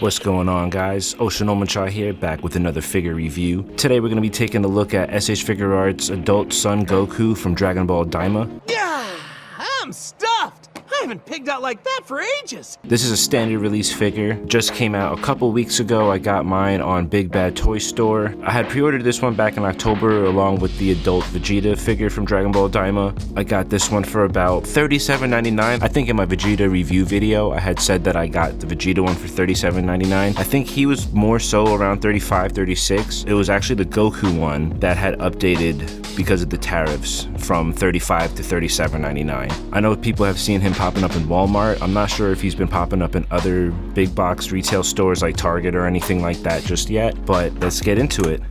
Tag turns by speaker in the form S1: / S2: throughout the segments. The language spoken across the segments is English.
S1: What's going on, guys? Oceanomanchai here, back with another figure review. Today we're going to be taking a look at SH Figuarts Adult Son Goku from Dragon Ball Daima.
S2: Yeah, I'm stuffed! I haven't pigged out like that for ages!
S1: This is a standard release figure, just came out a couple weeks ago. I got mine on Big Bad Toy Store. I had pre-ordered this one back in October along with the adult Vegeta figure from Dragon Ball Daima. I got this one for about $37.99. I think in my Vegeta review video, I had said that I got the Vegeta one for $37.99. I think he was more so around $35, $36. It was actually the Goku one that had updated because of the tariffs from $35 to $37.99. I know people have seen him popping up in Walmart. I'm not sure if he's been popping up in other big box retail stores like Target or anything like that just yet, but let's get into it.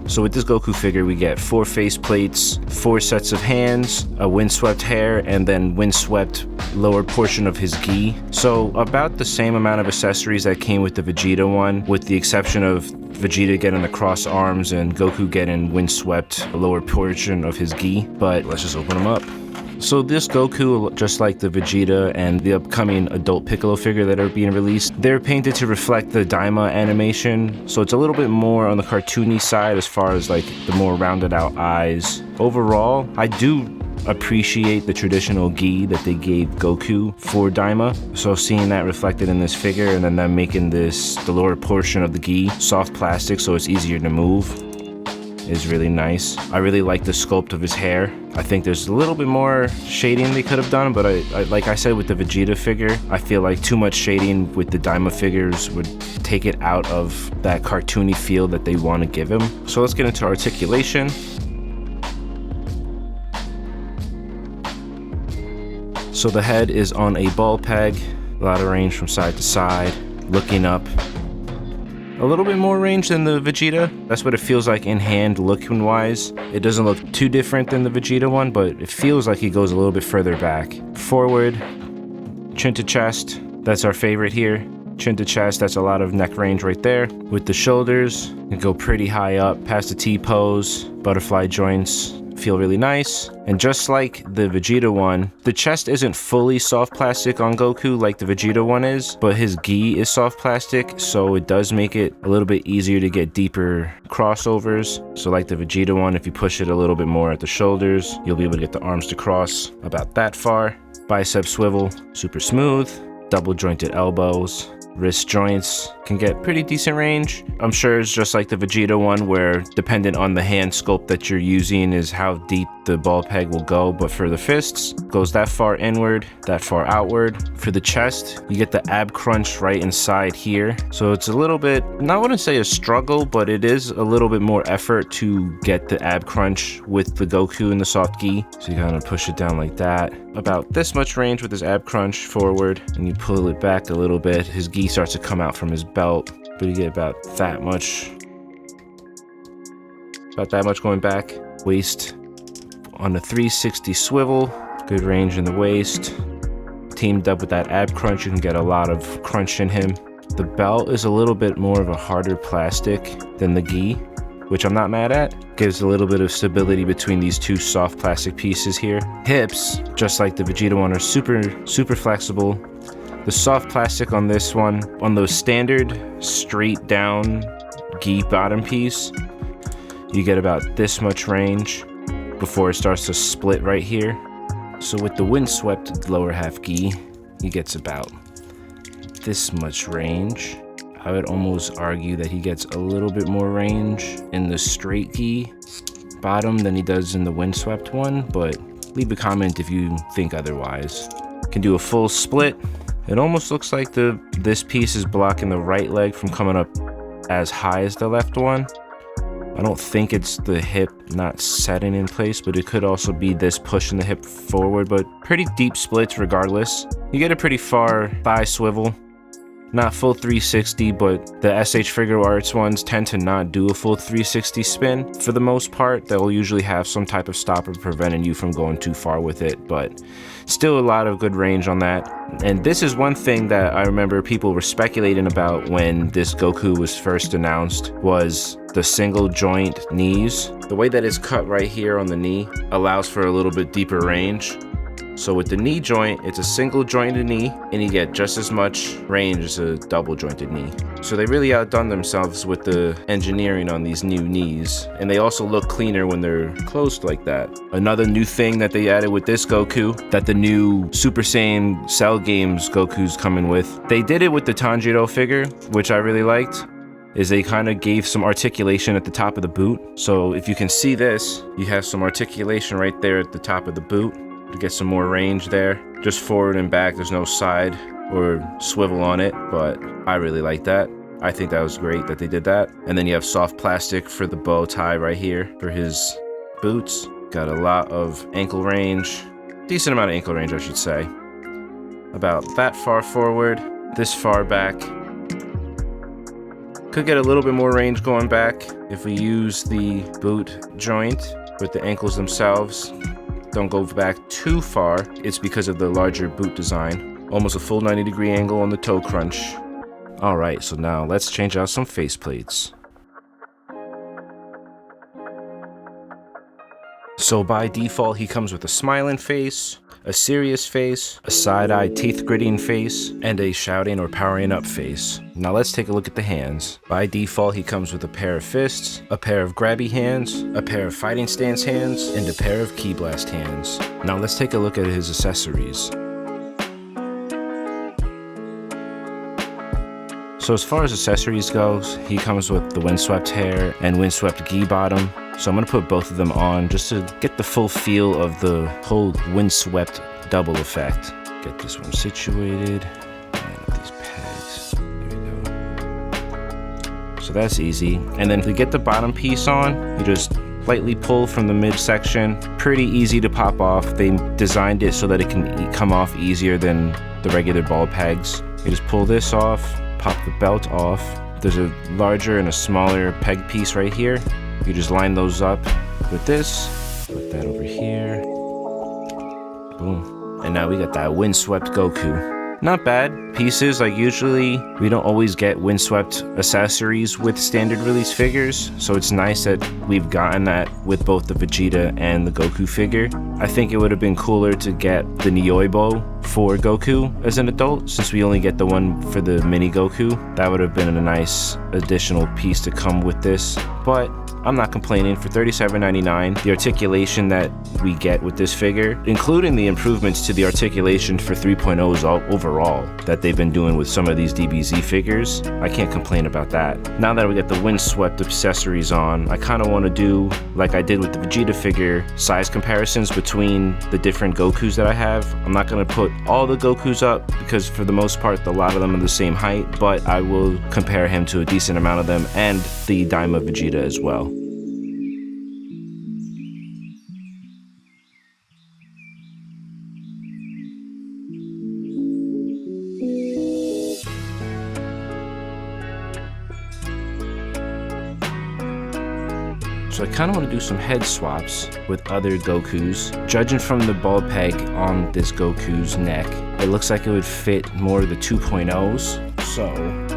S1: So with this Goku figure, we get 4 face plates, 4 sets of hands, a windswept hair, and then windswept lower portion of his gi. So about the same amount of accessories that came with the Vegeta one, with the exception of Vegeta getting the cross arms and Goku getting windswept lower portion of his gi. But let's just open them up. So this Goku, just like the Vegeta and the upcoming adult Piccolo figure that are being released, they're painted to reflect the Daima animation. So it's a little bit more on the cartoony side as far as like the more rounded out eyes. Overall, I do appreciate the traditional gi that they gave Goku for Daima. So seeing that reflected in this figure and then them making this, the lower portion of the gi, soft plastic so it's easier to move, is really nice. I really like the sculpt of his hair. I think there's a little bit more shading they could have done, but I like I said with the Vegeta figure, I feel like too much shading with the Daima figures would take it out of that cartoony feel that they want to give him. So let's get into articulation. So the head is on a ball peg, a lot of range from side to side, looking up. A little bit more range than the Vegeta. That's what it feels like in hand looking wise. It doesn't look too different than the Vegeta one, but it feels like he goes a little bit further back. Forward, chin to chest, that's our favorite here. Chin to chest, that's a lot of neck range right there. With the shoulders, you go pretty high up past the T-pose, butterfly joints. Feel really nice. And just like the Vegeta one, the chest isn't fully soft plastic on Goku like the Vegeta one is, but his gi is soft plastic, so it does make it a little bit easier to get deeper crossovers. So like the Vegeta one, if you push it a little bit more at the shoulders, you'll be able to get the arms to cross about that far. Bicep swivel, super smooth. Double jointed elbows. Wrist joints can get pretty decent range. I'm sure it's just like the Vegeta one where dependent on the hand sculpt that you're using is how deep the ball peg will go, but for the fists, goes that far inward, that far outward. For the chest, you get the ab crunch right inside here. So it's a little bit, I wouldn't say a struggle, but it is a little bit more effort to get the ab crunch with the Goku and the soft gi. So you kind of push it down like that. About this much range with his ab crunch forward, and you pull it back a little bit. His gi starts to come out from his belt, but you get about that much going back. Waist on the 360 swivel, good range in the waist. Teamed up with that ab crunch, you can get a lot of crunch in him. The belt is a little bit more of a harder plastic than the gi, which I'm not mad at. Gives a little bit of stability between these two soft plastic pieces here. Hips, just like the Vegeta one, are super flexible. The soft plastic on this one, on those standard straight down gi bottom piece, you get about this much range before it starts to split right here. So with the windswept lower half gi, he gets about this much range. I would almost argue that he gets a little bit more range in the straight gi bottom than he does in the windswept one, but leave a comment if you think otherwise. Can do a full split. It almost looks like this piece is blocking the right leg from coming up as high as the left one. I don't think it's the hip not setting in place, but it could also be this pushing the hip forward, but pretty deep splits regardless. You get a pretty far thigh swivel. Not full 360, but the SH Figuarts ones tend to not do a full 360 spin. For the most part, they'll usually have some type of stopper preventing you from going too far with it, but still a lot of good range on that. And this is one thing that I remember people were speculating about when this Goku was first announced, was the single joint knees. The way that it's cut right here on the knee allows for a little bit deeper range. So with the knee joint, it's a single jointed knee, and you get just as much range as a double jointed knee. So they really outdone themselves with the engineering on these new knees, and they also look cleaner when they're closed like that. Another new thing that they added with this Goku, that the new Super Saiyan Cell Games Goku's coming with, they did it with the Tanjiro figure, which I really liked, is they kind of gave some articulation at the top of the boot. So if you can see this, you have some articulation right there at the top of the boot to get some more range there. Just forward and back, there's no side or swivel on it, but I really like that. I think that was great that they did that. And then you have soft plastic for the bow tie right here for his boots. Got a lot of ankle range, decent amount of ankle range, I should say. About that far forward, this far back. Could get a little bit more range going back if we use the boot joint with the ankles themselves. Don't go back too far. It's because of the larger boot design. Almost a full 90-degree angle on the toe crunch. Alright, so now let's change out some faceplates. So by default, he comes with a smiling face, a serious face, a side-eye teeth-gritting face, and a shouting or powering up face. Now let's take a look at the hands. By default, he comes with a pair of fists, a pair of grabby hands, a pair of fighting stance hands, and a pair of key blast hands. Now let's take a look at his accessories. So as far as accessories goes, he comes with the windswept hair and windswept gi bottom. So I'm going to put both of them on just to get the full feel of the whole windswept double effect. Get this one situated. And these pegs. There we go. So that's easy. And then to get the bottom piece on, you just lightly pull from the midsection. Pretty easy to pop off. They designed it so that it can come off easier than the regular ball pegs. You just pull this off, pop the belt off. There's a larger and a smaller peg piece right here. You just line those up with this, put that over here, boom. And now we got that windswept Goku. Not bad pieces, like usually we don't always get windswept accessories with standard release figures, so it's nice that we've gotten that with both the Vegeta and the Goku figure. I think it would have been cooler to get the Nioibo for Goku as an adult, since we only get the one for the mini Goku. That would have been a nice additional piece to come with this, but I'm not complaining. For $37.99, the articulation that we get with this figure, including the improvements to the articulation for 3.0s overall that they've been doing with some of these DBZ figures, I can't complain about that. Now that we got the windswept accessories on, I kind of want to do, like I did with the Vegeta figure, size comparisons between the different Gokus that I have. I'm not going to put all the Gokus up because for the most part, a lot of them are the same height, but I will compare him to a decent amount of them and the Daima Vegeta as well. So I kind of want to do some head swaps with other Gokus. Judging from the ball peg on this Goku's neck, it looks like it would fit more of the 2.0s. So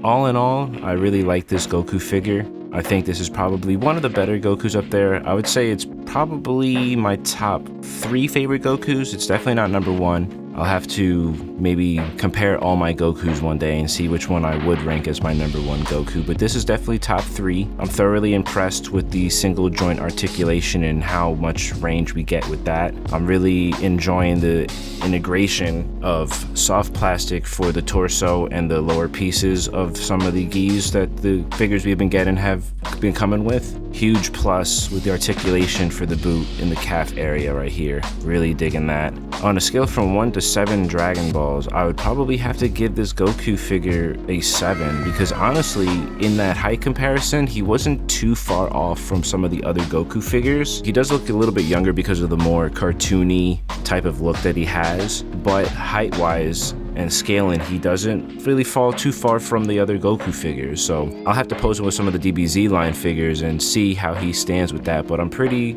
S1: all in all, I really like this Goku figure. I think this is probably one of the better Gokus up there. I would say it's probably my top 3 favorite Gokus. It's definitely not number 1. I'll have to maybe compare all my Gokus one day and see which one I would rank as my number 1 Goku, but this is definitely top 3. I'm thoroughly impressed with the single joint articulation and how much range we get with that. I'm really enjoying the integration of soft plastic for the torso and the lower pieces of some of the gis that the figures we've been getting have been coming with. Huge plus with the articulation for the boot in the calf area right here. Really digging that. On a scale from 1 to 7 Dragon Balls, I would probably have to give this Goku figure a 7 because honestly, in that height comparison, he wasn't too far off from some of the other Goku figures. He does look a little bit younger because of the more cartoony type of look that he has, but height-wise and scaling, he doesn't really fall too far from the other Goku figures. So I'll have to pose him with some of the DBZ line figures and see how he stands with that. But I'm pretty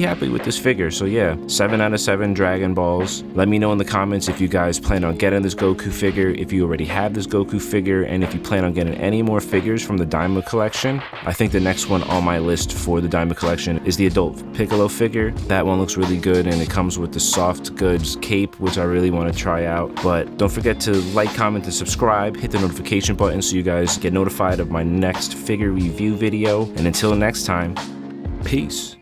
S1: happy with this figure. So yeah, 7 out of 7 Dragon Balls. Let me know in the comments if you guys plan on getting this Goku figure, if you already have this Goku figure, and if you plan on getting any more figures from the Daima collection. I think the next one on my list for the Daima collection is the adult Piccolo figure. That one looks really good, and it comes with the soft goods cape, which I really want to try out. But don't forget to like, comment, and subscribe. Hit the notification button so you guys get notified of my next figure review video. And until next time, peace.